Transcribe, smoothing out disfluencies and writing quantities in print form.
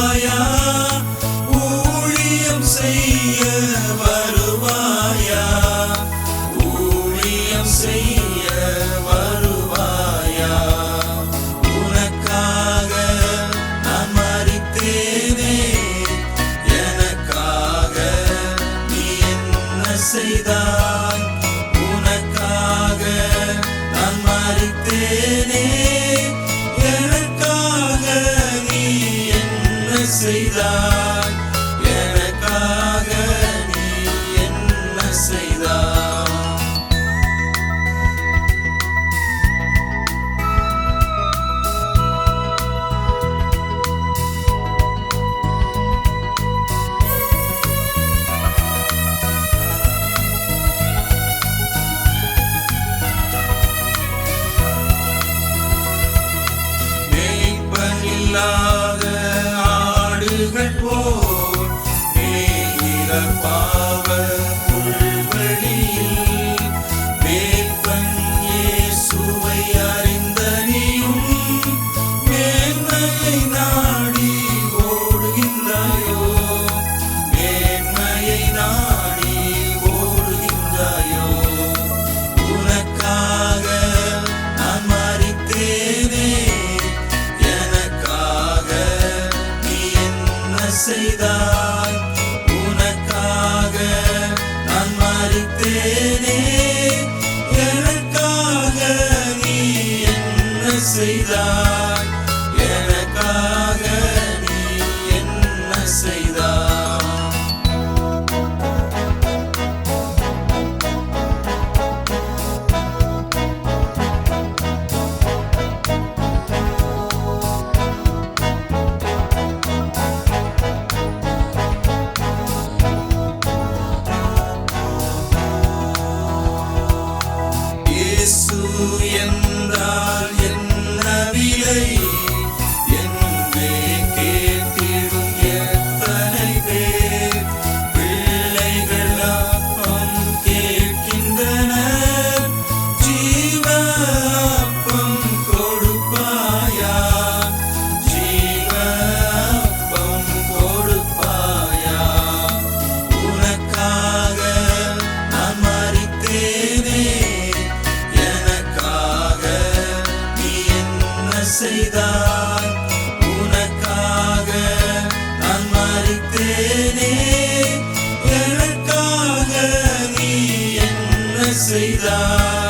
வருவாயா? ஊழியம் செய்ய வருவாயா? ஊழியம் செய்ய வருவாயா? உனக்காக நான் மரித்தேனே, எனக்காக நீ என்ன செய்தாய்? உனக்காக நான் மரித்தேனே, எனக்காக நீ என்ன செய்தாய்? எனக்காக நீ என்ன செய்தாய்? மேய்ப்பனில்லாத ஆடுகள் போல் மேய்கிற பாவ புல்வெளியில் மேய்ப்பன் இயேசுவை அறிந்த நீயும் மேன்மையை நாடி ஓடுகின்றாயோ? மேன்மையை நாடி ஓடுகின்றாயோ? உனக்காக நான் மரித்தேனே, எனக்காக நீ என்ன செய்தாய்? உனக்காக நான் மரித்தேனே, எனக்காக நீ என்ன செய்தாய்? எனக்காக நீ என்ன செய்தாய்? இயேசு என்றால் என்ன விலை என்றே கேட்டிடும் எத்தனை பேர் பிள்ளைகள் அப்பம் கேட்கின்றனர். ஜீவ அப்பம் கொடுப்பாயா? ஜீவ அப்பம் கொடுப்பாயா? உனக்காக நான் மரித்தேனே, எனக்காக நீ என்ன செய்தாய்? உனக்காக நான் மரித்தேனே, எனக்காக நீ என்ன செய்தாய்?